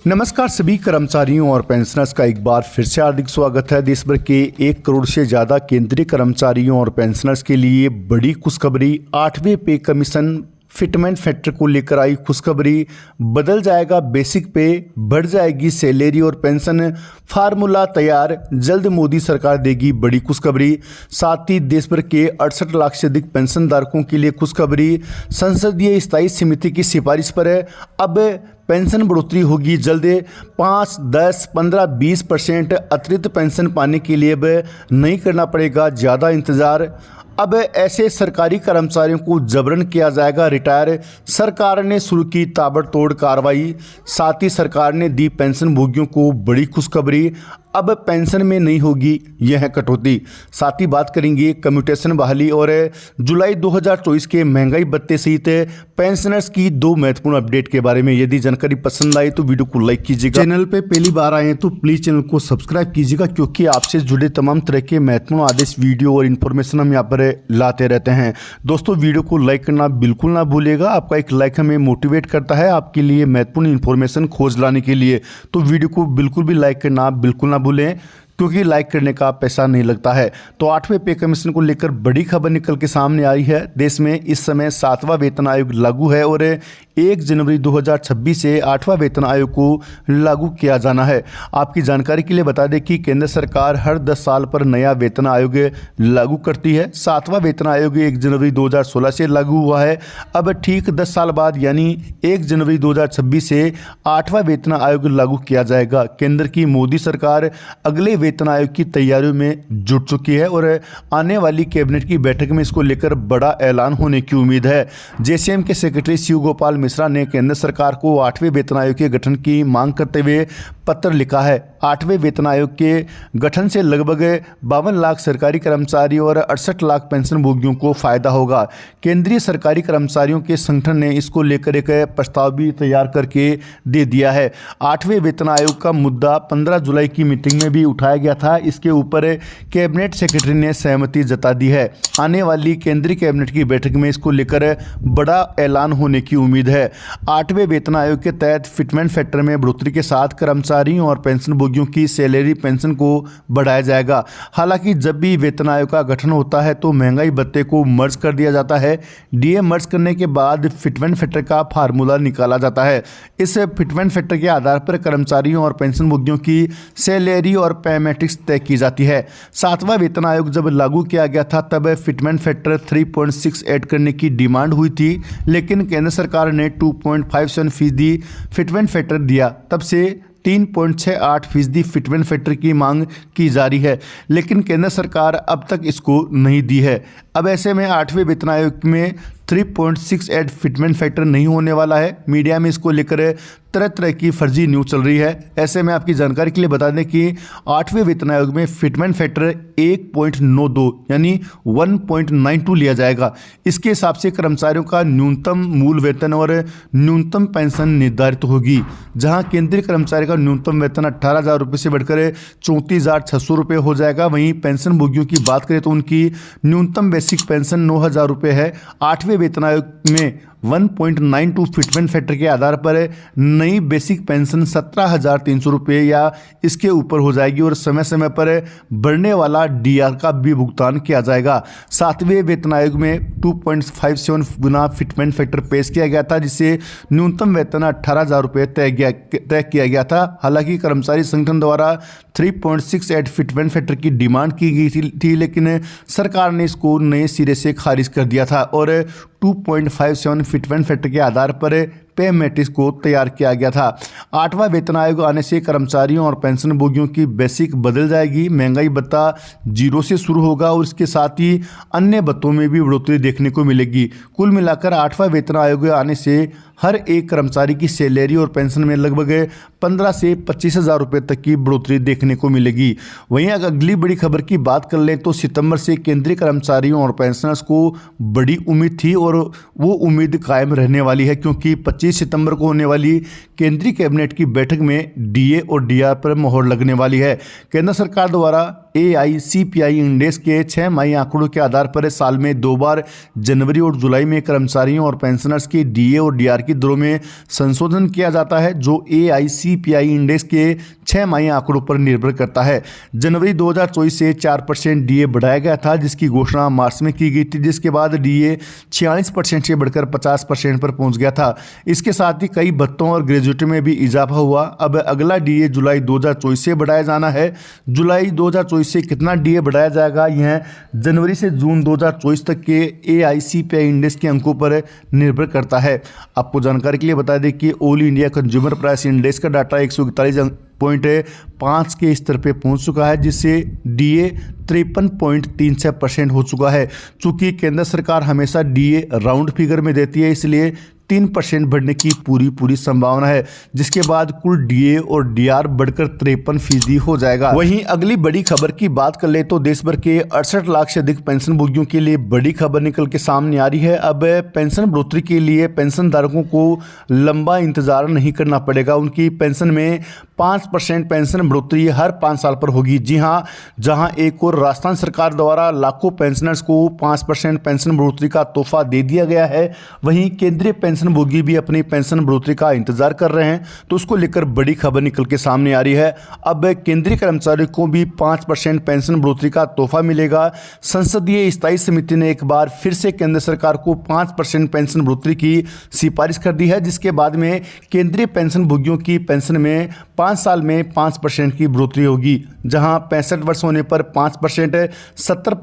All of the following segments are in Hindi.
नमस्कार सभी कर्मचारियों और पेंशनर्स का एक बार फिर से हार्दिक स्वागत है। देश भर के 1 करोड़ से ज़्यादा केंद्रीय कर्मचारियों और पेंशनर्स के लिए बड़ी खुशखबरी। 8वें पे कमीशन फिटमेंट फैक्टर को लेकर आई खुशखबरी। बदल जाएगा बेसिक पे, बढ़ जाएगी सैलरी और पेंशन, फार्मूला तैयार, जल्द मोदी सरकार देगी बड़ी खुशखबरी। साथ ही देश भर के 68 लाख से अधिक पेंशन धारकों के लिए खुशखबरी। संसदीय स्थायी समिति की सिफारिश पर अब पेंशन बढ़ोतरी होगी जल्द। 5, 10, 15, 20% अतिरिक्त पेंशन पाने के लिए अब नहीं करना पड़ेगा ज़्यादा इंतज़ार। अब ऐसे सरकारी कर्मचारियों को जबरन किया जाएगा रिटायर। सरकार ने शुरू की ताबड़तोड़ कार्रवाई। साथ ही सरकार ने दी पेंशन भोगियों को बड़ी खुशखबरी। अब पेंशन में नहीं होगी यह कटौती। साथ ही बात करेंगे कम्यूटेशन बहाली और जुलाई 2024 के महंगाई भत्ते सहित पेंशनर्स की 2 महत्वपूर्ण अपडेट के बारे में। यदि जानकारी पसंद आई तो वीडियो को लाइक कीजिएगा। चैनल पे पहली बार आए हैं तो प्लीज़ चैनल को सब्सक्राइब कीजिएगा, क्योंकि आपसे जुड़े तमाम तरह के महत्वपूर्ण आदेश, वीडियो और इन्फॉर्मेशन हम यहाँ पर लाते रहते हैं। दोस्तों, वीडियो को लाइक करना बिल्कुल ना भूलिएगा। आपका एक लाइक हमें मोटिवेट करता है आपके लिए महत्वपूर्ण इन्फॉर्मेशन खोज लाने के लिए। तो वीडियो को बिल्कुल भी लाइक करना बिल्कुल ना भूलें, क्योंकि लाइक करने का पैसा नहीं लगता है। तो 8वें पे कमीशन को लेकर बड़ी खबर निकल के सामने आई है। देश में इस समय 7वां वेतन आयोग लागू है और 1 जनवरी 2026 से 8वां वेतन आयोग को लागू किया जाना है। आपकी जानकारी के लिए बता दें कि केंद्र सरकार हर 10 साल पर नया वेतन आयोग लागू करती है। 7वां वेतन आयोग 1 जनवरी 2016 से लागू हुआ है। अब ठीक 10 साल बाद यानी 1 जनवरी 2026 से 8वां वेतन आयोग लागू किया जाएगा। केंद्र की मोदी सरकार अगले वेतन आयोग की तैयारियों में जुट चुकी है और आने वाली कैबिनेट की बैठक में इसको लेकर बड़ा ऐलान होने की उम्मीद है। जेसीएम के सेक्रेटरी शिव गोपाल मिश्रा ने केंद्र सरकार को 8वें वेतन आयोग के गठन की मांग करते हुए पत्र लिखा है। 8वें वेतन आयोग के गठन से लगभग 52 लाख सरकारी कर्मचारी और 68 लाख पेंशन भोगियों को फायदा होगा। केंद्रीय सरकारी कर्मचारियों के संगठन ने इसको लेकर एक प्रस्ताव भी तैयार करके दे दिया है। 8वें वेतन आयोग का मुद्दा 15 जुलाई की मीटिंग में भी उठाया गया था। इसके ऊपर कैबिनेट सेक्रेटरी ने सहमति जता दी है। आने वाली केंद्रीय कैबिनेट की बैठक में इसको लेकर बड़ा ऐलान होने की उम्मीद है। 8वें वेतन आयोग के तहत फिटमेंट फैक्टर में बढ़ोतरी के साथ कर्मचारियों और पेंशन भोगियों की सैलरी पेंशन को बढ़ाया जाएगा। हालांकि जब भी वेतन आयोग का गठन होता है तो महंगाई भत्ते को मर्ज कर दिया जाता है। डीए मर्ज करने के बाद फिटमेंट फैक्टर का फार्मूला निकाला जाता है। इस फिटमेंट फैक्टर के आधार पर कर्मचारियों और पेंशन भोगियों की सैलरी और मैट्रिक्स तय की जाती है। 7वां वेतन आयोग जब लागू किया गया था तब फिटमेंट फैक्टर 3.6 ऐड करने की डिमांड हुई थी, लेकिन केंद्र सरकार ने 2.57% फिटमेंट फैक्टर दिया। तब से 3.68% फिटमेंट फैक्टर की मांग की जा रही है, लेकिन केंद्र सरकार अब तक इसको नहीं दी है। अब ऐसे में 8वें वेतन आयोग में 3.68 फिटमेंट फैक्टर नहीं होने वाला है। मीडिया में इसको लेकर तरह तरह की फर्जी न्यूज़ चल रही है। ऐसे में आपकी जानकारी के लिए बता दें कि 8वें वेतन आयोग में फिटमेंट फैक्टर 1.92 यानी 1.92 लिया जाएगा। इसके हिसाब से कर्मचारियों का न्यूनतम मूल वेतन और न्यूनतम पेंशन निर्धारित होगी। जहां केंद्रीय कर्मचारी का न्यूनतम वेतन 18,000 रुपये से बढ़कर 34,600 रुपये हो जाएगा। वहीं पेंशन भोगियों की बात करें तो उनकी न्यूनतम बेसिक पेंशन 9,000 रुपये है। 8वें वेतन आयोग में 1.92 फिटमेंट फैक्टर के आधार पर नई बेसिक पेंशन 17,300 रुपये या इसके ऊपर हो जाएगी और समय समय पर बढ़ने वाला डीआर का भी भुगतान किया जाएगा। 7वें वेतन आयोग में 2.57 गुना फिटमेंट फैक्टर पेश किया गया था, जिससे न्यूनतम वेतन 18,000 रुपये तय किया गया था। हालांकि कर्मचारी संगठन द्वारा 3.68 फिटमेंट फैक्टर की डिमांड की गई थी, लेकिन सरकार ने इसको नए सिरे से खारिज कर दिया था और 2.57 फिटमेंट फैक्टर के आधार पर पे मैट्रिक्स को तैयार किया गया था। 8वां वेतन आयोग आने से कर्मचारियों और पेंशन भोगियों की बेसिक बदल जाएगी। महंगाई भत्ता 0 से शुरू होगा और इसके साथ ही अन्य भत्तों में भी बढ़ोतरी देखने को मिलेगी। कुल मिलाकर 8वां वेतन आयोग आने से हर एक कर्मचारी की सैलरी और पेंशन में लगभग 15 से 25,000 रुपये तक की बढ़ोतरी देखने को मिलेगी। वहीं अगर अगली बड़ी खबर की बात कर लें तो सितंबर से केंद्रीय कर्मचारियों और पेंशनर्स को बड़ी उम्मीद थी और वो उम्मीद कायम रहने वाली है, क्योंकि 25 सितंबर को होने वाली केंद्रीय कैबिनेट की बैठक में डीए और डीआर पर मोहर लगने वाली है। केंद्र सरकार द्वारा AICPI इंडेक्स के 6 माही आंकड़ों के आधार पर साल में 2 बार जनवरी और जुलाई में कर्मचारियों और पेंशनर्स के DA और DR की दरों में संशोधन किया जाता है, जो AICPI इंडेक्स के 6 माही आंकड़ों पर निर्भर करता है। जनवरी 2024 से 4% DA बढ़ाया गया था, जिसकी घोषणा मार्च में की गई थी, जिसके बाद DA 46% से बढ़कर 50% पर पहुंच गया था। इसके साथ ही कई भत्तों और ग्रेजुएटी में भी इजाफा हुआ। अब अगला DA जुलाई 2024 से बढ़ाया जाना है। जुलाई 2024 से कितना DA बढ़ाया जाएगा, यह जनवरी से जून 2024 तक के AICPI इंडेक्स के अंकों पर निर्भर करता है। आपको जानकारी के लिए बता दें कि all India consumer price index का डाटा 141.5 के स्तर पे पहुंच चुका है, जिससे DA 53.36% हो चुका है। चूंकि केंद्र सरकार हमेशा DA राउंड फिगर में देती है, इसलिए 3% बढ़ने की पूरी संभावना है, जिसके बाद कुल DA और DR बढ़कर 53% हो जाएगा। वहीं अगली बड़ी खबर की बात कर ले तो देश भर के 68 लाख से अधिक पेंशन भोगियों के लिए बड़ी खबर निकल के सामने आ रही है। अब पेंशन बढ़ोतरी के लिए पेंशन धारकों को लंबा इंतजार नहीं करना पड़ेगा। उनकी पेंशन में 5% पेंशन बढ़ोतरी हर 5 साल पर होगी। जी हाँ, जहां एक और राजस्थान सरकार द्वारा लाखों पेंशनर्स को 5% पेंशन बढ़ोतरी का तोहफा दे दिया गया है, वहीं केंद्रीय पेंशन भोगी भी अपनी पेंशन बढ़ोतरी का इंतजार कर रहे हैं, तो उसको लेकर बड़ी खबर निकल के सामने आ रही है। अब केंद्रीय कर्मचारियों को भी 5% पेंशन बढ़ोतरी का तोहफा मिलेगा। संसदीय स्थायी समिति ने एक बार फिर से केंद्र सरकार को 5% पेंशन बढ़ोतरी की सिफारिश कर दी है, जिसके बाद में केंद्रीय पेंशन भोगियों की पेंशन में 5 साल में 5% की बढ़ोतरी होगी। जहां 65 वर्ष होने पर 5%, 70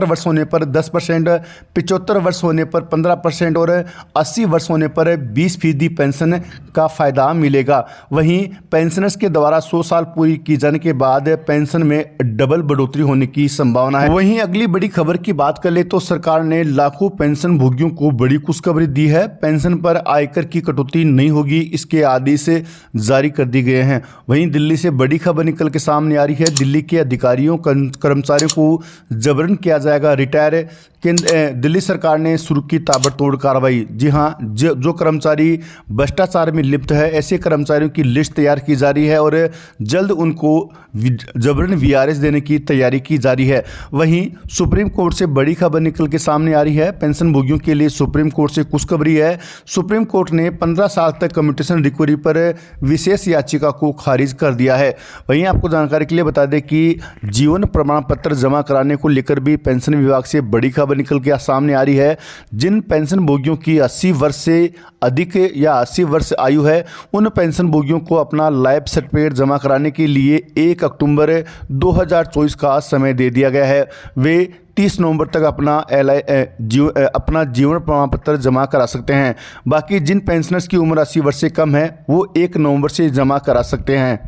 वर्ष होने पर 10%, 75 वर्ष होने पर 15% और 80 वर्ष होने पर 20% पेंशन का फायदा मिलेगा। वहीं पेंशनर्स के द्वारा 100 साल पूरी की जाने के बाद पेंशन में डबल बढ़ोतरी होने की संभावना है। वहीं अगली बड़ी खबर की बात कर ले तो सरकार ने लाखों पेंशन भोगियों को बड़ी खुशखबरी दी है। पेंशन पर आयकर की कटौती नहीं होगी, इसके आदेश जारी कर दिए गए हैं। वहीं दिल्ली से बड़ी खबर निकल के सामने आ रही है। दिल्ली के अधिकारियों कर्मचारियों को जबरन किया जाएगा रिटायर। दिल्ली सरकार ने शुरू की ताबड़तोड़ कार्रवाई। जी हाँ, जो कर्मचारी भ्रष्टाचार में लिप्त है, ऐसे कर्मचारियों की लिस्ट तैयार की जा रही है और जल्द उनको जबरन VRS देने की तैयारी की जा रही है। वहीं सुप्रीम कोर्ट से बड़ी खबर निकल के सामने आ रही है। पेंशन भोगियों के लिए सुप्रीम कोर्ट से खुशखबरी है। सुप्रीम कोर्ट ने 15 साल तक कम्यूटेशन रिकवरी पर विशेष याचिका को खारिज कर दिया है। वहीं आपको जानकारी के लिए बता दें कि जीवन प्रमाण पत्र जमा कराने को लेकर भी पेंशन विभाग से बड़ी खबर निकल के सामने आ रही है। जिन पेंशन भोगियों की 80 वर्ष से अधिक या 80 वर्ष आयु है, उन पेंशन भोगियों को अपना लाइफ सर्टिफिकेट जमा कराने के लिए 1 अक्टूबर 2024 का समय दे दिया गया है। वे 30 नवंबर तक अपना जीवन प्रमाण पत्र जमा करा सकते हैं। बाकी जिन पेंशनर्स की उम्र 80 वर्ष से कम है, वो 1 नवंबर से जमा करा सकते हैं।